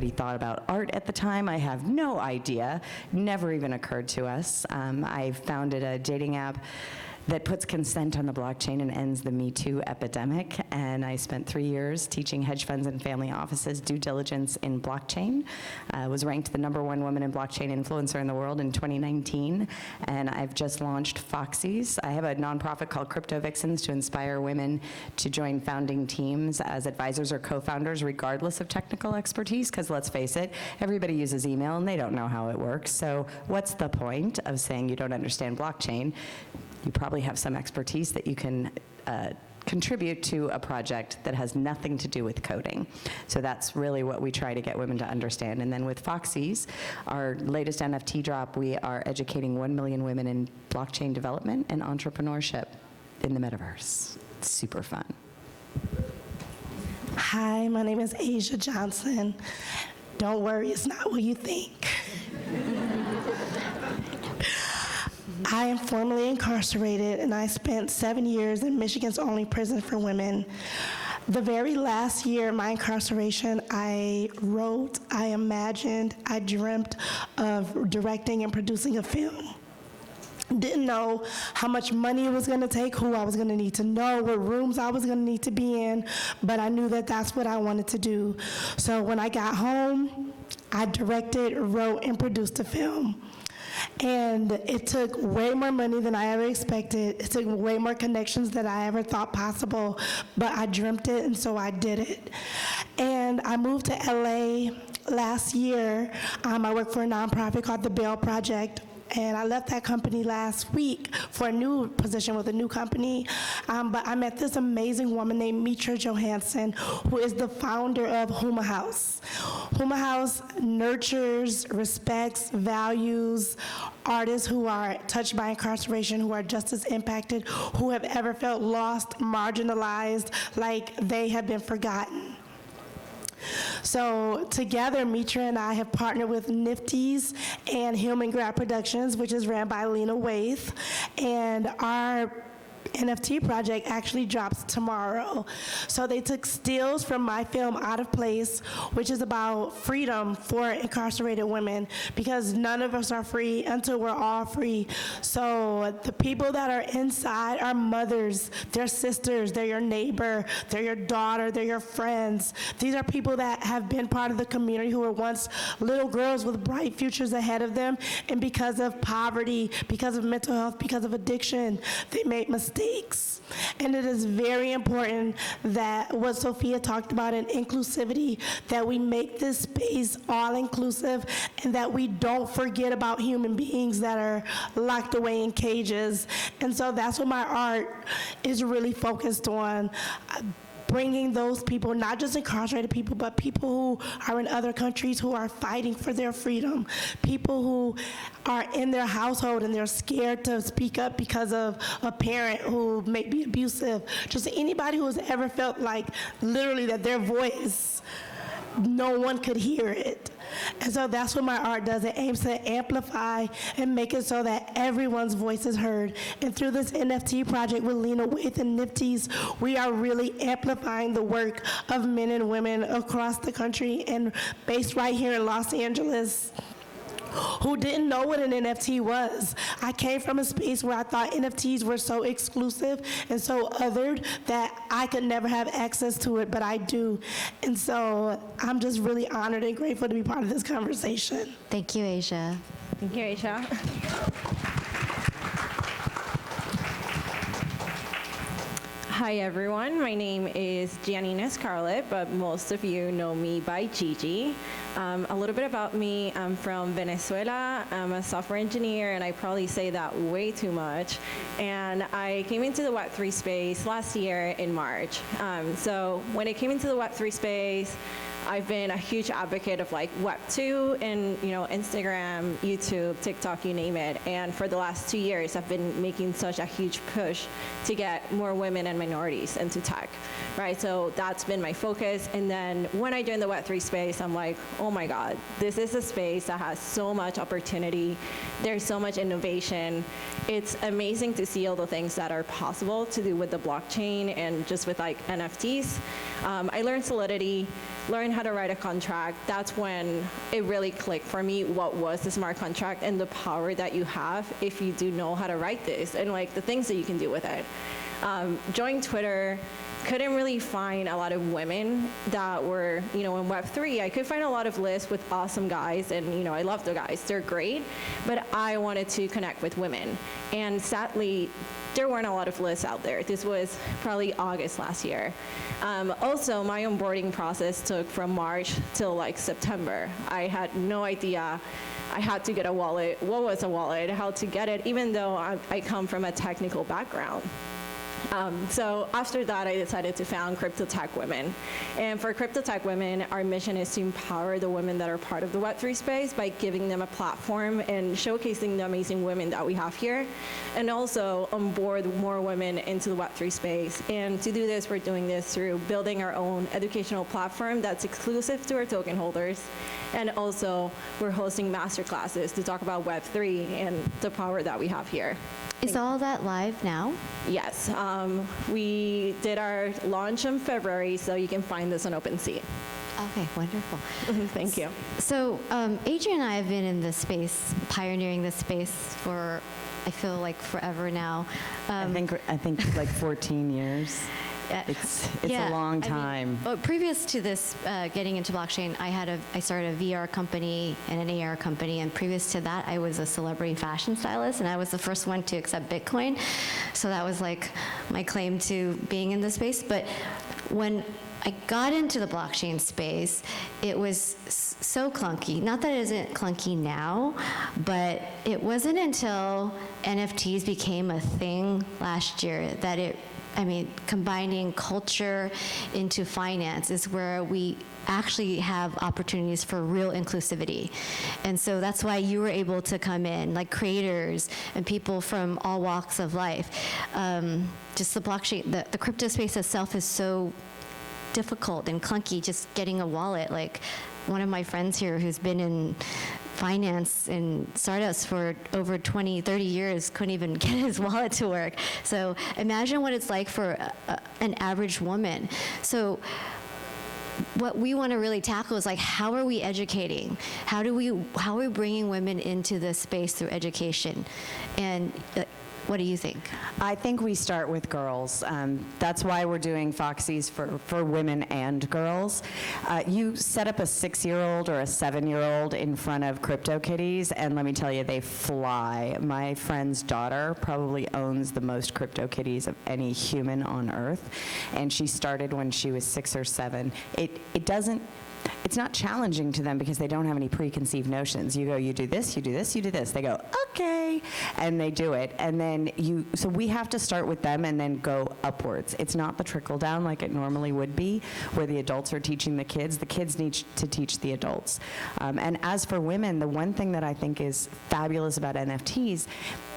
anybody thought about art at the time. I have no idea. Never even occurred to us. I founded a dating app that puts consent on the blockchain and ends the Me Too epidemic. And I spent 3 years teaching hedge funds and family offices due diligence in blockchain. Was ranked the #1 woman in blockchain influencer in the world in 2019. And I've just launched Foxies. I have a nonprofit called Crypto Vixens to inspire women to join founding teams as advisors or co-founders regardless of technical expertise, because let's face it, everybody uses email and they don't know how it works. So what's the point of saying you don't understand blockchain? You probably have some expertise that you can contribute to a project that has nothing to do with coding. So that's really what we try to get women to understand. And then with Foxies, our latest NFT drop, we are educating 1 million women in blockchain development and entrepreneurship in the metaverse. It's super fun. Hi, my name is Asia Johnson. Don't worry, it's not what you think. I am formerly incarcerated, and I spent 7 years in Michigan's only prison for women. The very last year of my incarceration, I wrote, I imagined, I dreamt of directing and producing a film. Didn't know how much money it was going to take, who I was going to need to know, what rooms I was going to need to be in, but I knew that that's what I wanted to do. So when I got home, I directed, wrote, and produced a film. And it took way more money than I ever expected. It took way more connections than I ever thought possible, but I dreamt it, and so I did it. And I moved to LA last year. I work for a nonprofit called the Bail Project. And I left that company last week for a new position with a new company. But I met this amazing woman named Mitra Johansson, who is the founder of Huma House. Huma House nurtures, respects, values artists who are touched by incarceration, who are justice impacted, who have ever felt lost, marginalized, like they have been forgotten. So together, Mitra and I have partnered with Nifty's and Human Grab Productions, which is ran by Lena Waith, and our NFT project actually drops tomorrow. So they took stills from my film Out of Place, which is about freedom for incarcerated women, because none of us are free until we're all free. So the people that are inside are mothers, they're sisters, they're your neighbor, they're your daughter, they're your friends. These are people that have been part of the community, who were once little girls with bright futures ahead of them, and because of poverty, because of mental health, because of addiction, they made mistakes. And it is very important that what Sophia talked about in inclusivity, that we make this space all-inclusive, and that we don't forget about human beings that are locked away in cages. And so that's what my art is really focused on. Bringing those people, not just incarcerated people, but people who are in other countries who are fighting for their freedom, people who are in their household and they're scared to speak up because of a parent who may be abusive, just anybody who has ever felt like literally that their voice, no one could hear it. And so that's what my art does. It aims to amplify and make it so that everyone's voice is heard. And through this NFT project with Lena Waith and Nifty's, we are really amplifying the work of men and women across the country, and based right here in Los Angeles, who didn't know what an NFT was. I came from a space where I thought NFTs were so exclusive and so othered that I could never have access to it, but I do. And so I'm just really honored and grateful to be part of this conversation. Thank you, Asia. Thank you, Asia. Hi everyone, my name is Gianna Scarlett, but most of you know me by Gigi. A little bit about me, I'm from Venezuela. I'm a software engineer, and I probably say that way too much. And I came into the Web3 space last year in March. So when I came into the Web3 space, I've been a huge advocate of like Web2 and Instagram, YouTube, TikTok, you name it. And for the last 2 years, I've been making such a huge push to get more women and minorities into tech, right? So that's been my focus. And then when I joined the Web3 space, I'm like, oh my God, this is a space that has so much opportunity. There's so much innovation. It's amazing to see all the things that are possible to do with the blockchain and just with like NFTs. I learned Solidity, learned how to write a contract. That's when it really clicked for me what was the smart contract and the power that you have if you do know how to write this and like the things that you can do with it. Joined Twitter, couldn't really find a lot of women that were, in Web3. I could find a lot of lists with awesome guys, and, I love the guys. They're great, but I wanted to connect with women. And sadly, there weren't a lot of lists out there. This was probably August last year. Also, my onboarding process took from March till like September. I had no idea. I had to get a wallet. What was a wallet? How to get it, even though I come from a technical background. So after that, I decided to found Crypto Tech Women. And for Crypto Tech Women, our mission is to empower the women that are part of the Web3 space by giving them a platform and showcasing the amazing women that we have here, and also onboard more women into the Web3 space. And to do this, we're doing this through building our own educational platform that's exclusive to our token holders. And also, we're hosting masterclasses to talk about Web3 and the power that we have here. Is all that live now? Yes, we did our launch in February, so you can find this on OpenSea. Okay, wonderful. Thank you. So Adrian and I have been in this space, pioneering this space for, I feel like, forever now. I think like 14 years. It's a long time. Previous to this, getting into blockchain, I started a VR company and an AR company, and previous to that, I was a celebrity fashion stylist, and I was the first one to accept Bitcoin. So that was like my claim to being in the space. But when I got into the blockchain space, it was so clunky. Not that it isn't clunky now, but it wasn't until NFTs became a thing last year that combining culture into finance is where we actually have opportunities for real inclusivity. And so that's why you were able to come in, like creators and people from all walks of life. Just the blockchain, the crypto space itself is so difficult and clunky, just getting a wallet. Like one of my friends here who's been in finance and startups for over 20, 30 years couldn't even get his wallet to work. So imagine what it's like for an average woman. So what we want to really tackle is like, how are we educating? How are we bringing women into this space through education? And what do you think? I think we start with girls. That's why we're doing Foxy's for women and girls. You set up a 6-year-old or a 7-year-old in front of CryptoKitties, and let me tell you, they fly. My friend's daughter probably owns the most CryptoKitties of any human on earth, and she started when she was 6 or 7. It's not challenging to them because they don't have any preconceived notions. You go, you do this, you do this, you do this. They go, okay, and they do it. And then so we have to start with them and then go upwards. It's not the trickle down like it normally would be, where the adults are teaching the kids. The kids need to teach the adults. And as for women, the one thing that I think is fabulous about NFTs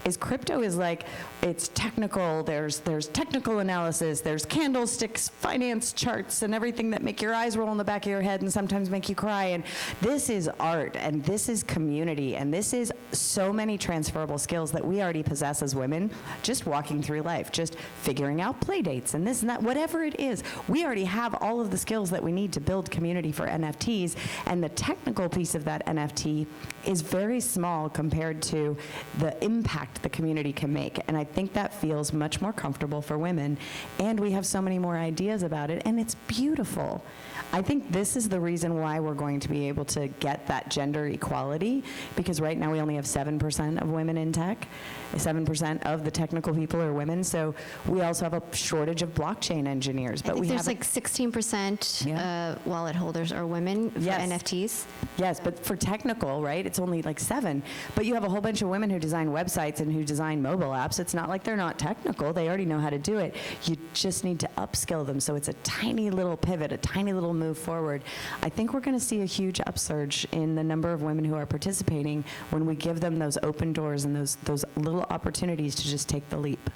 is crypto is like, it's technical, there's technical analysis, there's candlesticks, finance charts, and everything that make your eyes roll in the back of your head and sometimes make you cry. And this is art, and this is community, and this is so many transferable skills that we already possess as women, just walking through life, just figuring out play dates and this and that, whatever it is. We already have all of the skills that we need to build community for NFTs, and the technical piece of that NFT is very small compared to the impact the community can make. And I think that feels much more comfortable for women, and we have so many more ideas about it, and it's beautiful. I think this is the reason why we're going to be able to get that gender equality, because right now we only have 7% of women in tech. 7% of the technical people are women, so we also have a shortage of blockchain engineers. But we there's have like 16% wallet holders are women for NFTs. Yes, but for technical, right, it's only like 7. But you have a whole bunch of women who design websites and who design mobile apps. It's not like they're not technical. They already know how to do it. You just need to upskill them. So it's a tiny little pivot, a tiny little move forward. I think we're going to see a huge upsurge in the number of women who are participating when we give them those open doors and those little opportunities to just take the leap.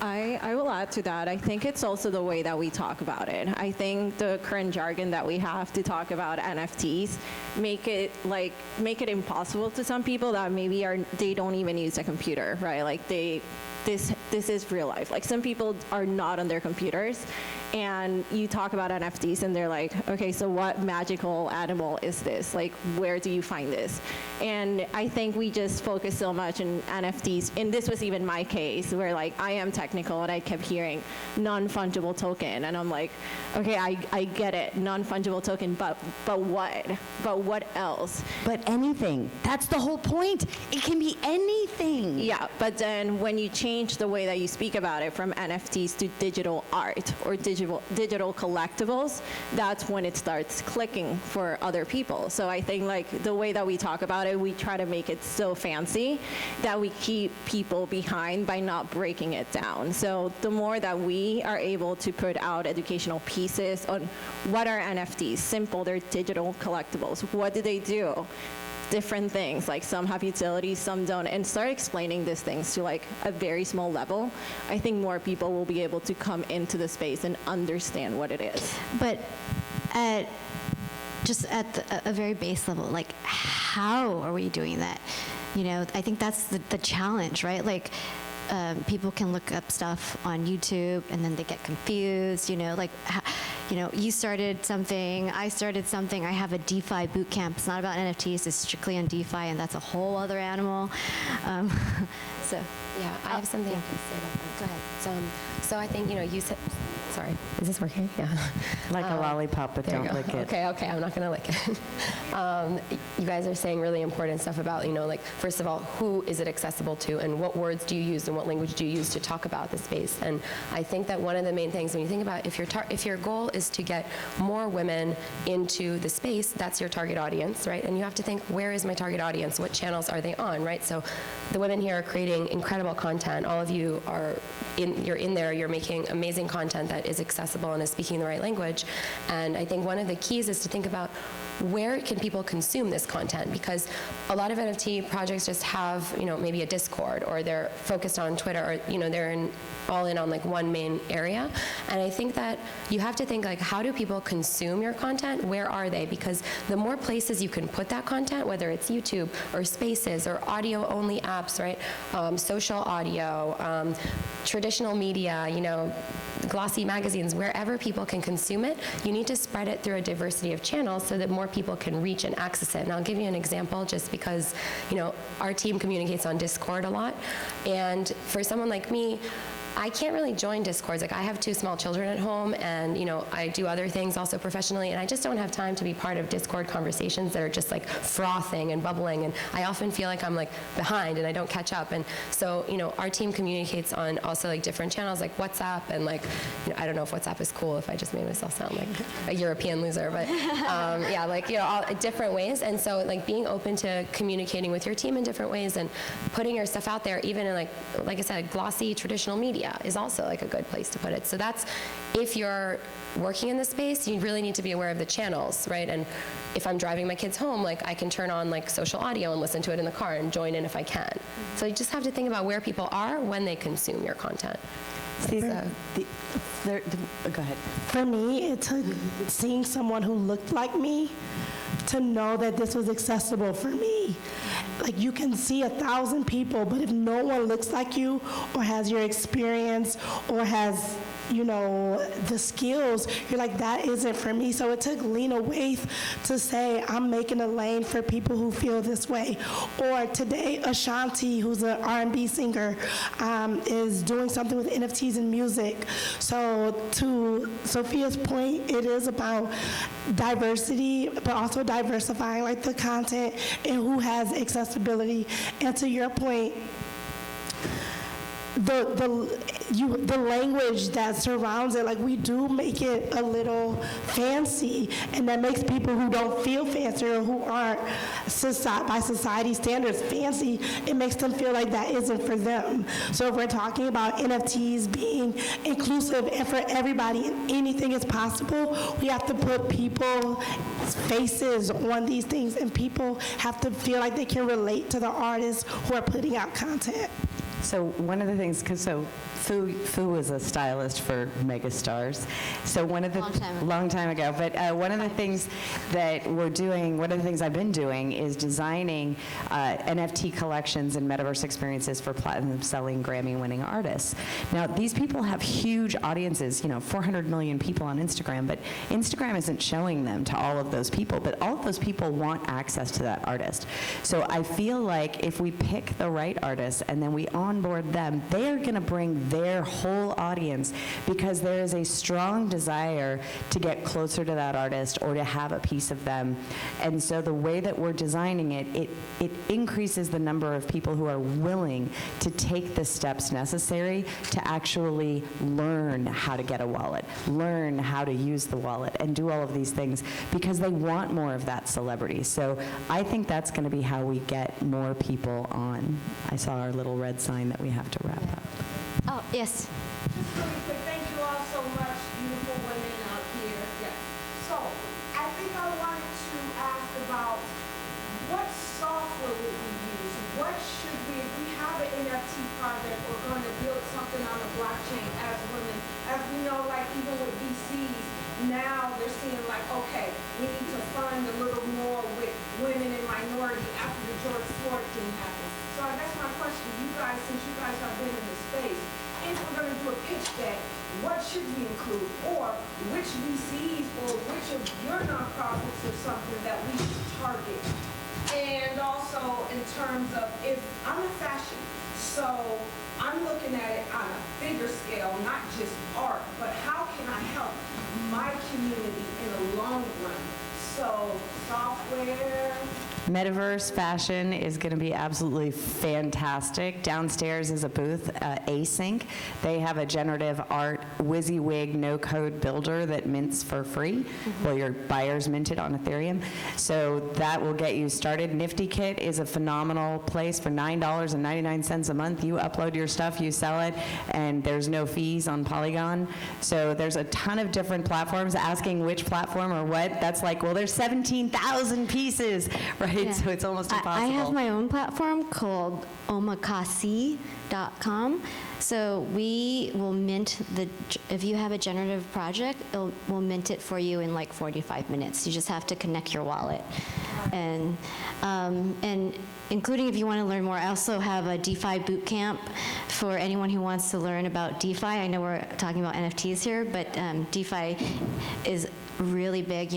I will add to that. I think it's also the way that we talk about it. I think the current jargon that we have to talk about NFTs make it impossible to some people that maybe they don't even use a computer, right? Like this is real life. Like some people are not on their computers, and you talk about NFTs and they're like, okay, so what magical animal is this? Like, where do you find this? And I think we just focus so much on NFTs, and this was even my case where like I am technical and I kept hearing non-fungible token, and I'm like, okay, I get it, non-fungible token, but what? But what else? But anything. That's the whole point. It can be anything. Yeah, but then when you change the way that you speak about it from NFTs to digital art or digital collectibles, that's when it starts clicking for other people. So I think like the way that we talk about it, we try to make it so fancy that we keep people behind by not breaking it down. So the more that we are able to put out educational pieces on what are NFTs, simple, they're digital collectibles. What do they do? Different things, like some have utilities, some don't, and start explaining these things to like a very small level, I think more people will be able to come into the space and understand what it is. But just at a very base level, like how are we doing that? You know, I think that's the challenge, right? Like people can look up stuff on YouTube and then they get confused, you know, like, you know, you started something, I started something, I have a DeFi boot camp. It's not about NFTs, it's strictly on DeFi, and that's a whole other animal. So. Yeah, I have something to say about that. Go ahead. So I think, you know, you said, sorry, is this working? Yeah. Like a lollipop, but don't lick it. Okay, I'm not going to lick it. You guys are saying really important stuff about, you know, like, first of all, who is it accessible to, and what words do you use and what language do you use to talk about the space? And I think that one of the main things when you think about if your goal is to get more women into the space, that's your target audience, right? And you have to think, where is my target audience? What channels are they on, right? So the women here are creating incredible content. All of you you're in there, you're making amazing content that is accessible and is speaking the right language. And I think one of the keys is to think about where can people consume this content, because a lot of NFT projects just have, you know, maybe a Discord, or they're focused on Twitter, or, you know, they're all in on like one main area. And I think that you have to think like, how do people consume your content? Where are they? Because the more places you can put that content, whether it's YouTube or Spaces or audio only apps, right? Social audio, traditional media, you know, glossy magazines, wherever people can consume it, you need to spread it through a diversity of channels so that more people can reach and access it. And I'll give you an example just because, you know, our team communicates on Discord a lot. And for someone like me, I can't really join Discords. Like, I have 2 small children at home, and, you know, I do other things also professionally, and I just don't have time to be part of Discord conversations that are just like frothing and bubbling, and I often feel like I'm like behind and I don't catch up. And so, you know, our team communicates on also like different channels like WhatsApp, and like, you know, I don't know if WhatsApp is cool, if I just made myself sound like a European loser, but yeah, like, you know, all different ways. And so like being open to communicating with your team in different ways and putting your stuff out there, even in like I said, glossy traditional media is also like a good place to put it. So that's, if you're working in this space, you really need to be aware of the channels, right? And if I'm driving my kids home, like, I can turn on like social audio and listen to it in the car and join in if I can. So you just have to think about where people are when they consume your content. Go ahead. For me, it took seeing someone who looked like me to know that this was accessible for me. Like, you can see 1,000 people, but if no one looks like you or has your experience or has, you know, the skills, you're like, that isn't for me. So it took Lena Waithe to say, I'm making a lane for people who feel this way. Or today, Ashanti, who's an R&B singer, is doing something with NFTs and music. So to Sophia's point, it is about diversity, but also diversifying like the content and who has accessibility. And to your point, the language that surrounds it, like, we do make it a little fancy, and that makes people who don't feel fancy or who aren't by society standards fancy, it makes them feel like that isn't for them. So if we're talking about NFTs being inclusive and for everybody and anything is possible, we have to put people's faces on these things, and people have to feel like they can relate to the artists who are putting out content. So one of the things, Fu was a stylist for megastars. So one of the Long time ago. But one of the things that we're doing, one of the things I've been doing is designing NFT collections and metaverse experiences for platinum-selling, Grammy-winning artists. Now, these people have huge audiences, 400 million people on Instagram, but Instagram isn't showing them to all of those people, but all of those people want access to that artist. So I feel like if we pick the right artists and then we onboard them, they are going to bring their whole audience because there is a strong desire to get closer to that artist or to have a piece of them. And so the way that we're designing it increases the number of people who are willing to take the steps necessary to actually learn how to get a wallet, learn how to use the wallet, and do all of these things because they want more of that celebrity. So I think that's going to be how we get more people on. I saw our little red sign that we have to wrap up. Oh, yes. Just really quick, thank you all so much, beautiful women out here. Yes. So, I think I wanted to ask about what software would we use? What should we, if we have an NFT project or going to build something on the blockchain as women, as we know, like even with VCs, now they're seeing like, okay, we need to fund a little more with women and minority after the George Floyd thing happened. So I guess my question to you guys, since you guys have been in this space, if we're going to do a pitch deck, what should we include? Or which VCs or which of your nonprofits or something that we should target? And also in terms of if I'm in fashion, so I'm looking at it on a bigger scale, not just art, but how can I help my community in the long run? So software. Metaverse fashion is going to be absolutely fantastic. Downstairs is a booth, Async. They have a generative art WYSIWYG no-code builder that mints for free. Well, your buyers mint it on Ethereum. So that will get you started. Nifty Kit is a phenomenal place for $9.99 a month. You upload your stuff, you sell it, and there's no fees on Polygon. So there's a ton of different platforms. Asking which platform or what, that's like, well, there's 17,000 pieces, right? Yeah. So it's almost impossible. I have my own platform called omakase.com. So we will mint if you have a generative project, we'll mint it for you in like 45 minutes. You just have to connect your wallet. And including if you want to learn more, I also have a DeFi bootcamp for anyone who wants to learn about DeFi. I know we're talking about NFTs here, but DeFi is really big,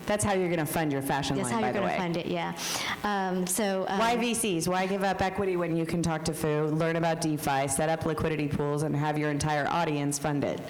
That's how you're going to fund your fashion that's line, how by you're the going to way. fund it, yeah. Why VCs? Why give up equity when you can talk to Fu, learn about DeFi, set up liquidity pools, and have your entire audience funded?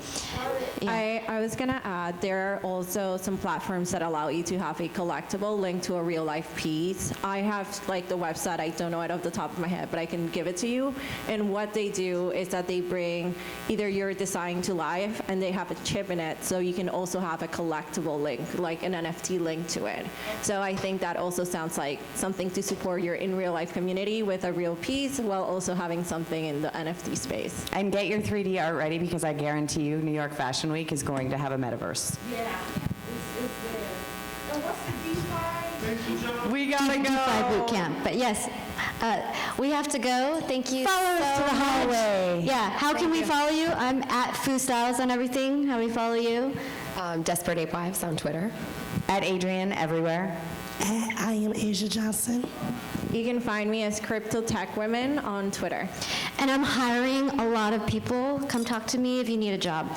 I was going to add, there are also some platforms that allow you to have a collectible linked to a real life piece. I have like the website, I don't know it off the top of my head, but I can give it to you. And what they do is that they bring either your design to life and they have a chip in it, so you can also have a collectible link, like an NFT link to it. So I think that also sounds like something to support your in real life community with a real piece while also having something in the NFT space. And get your 3D art ready because I guarantee you New York Fashion Week is going to have a metaverse. Yeah, it's there. And what's the DeFi? We gotta go. DeFi bootcamp. But yes, we have to go. Thank you. Follow us to the much. hallway. Yeah, how can we follow you? I'm at Fu Styles on everything. How do we follow you? Desperate Ape Wives on Twitter. At Adrian everywhere. I am Asia Johnson. You can find me as Crypto Tech Women on Twitter. And I'm hiring a lot of people. Come talk to me if you need a job.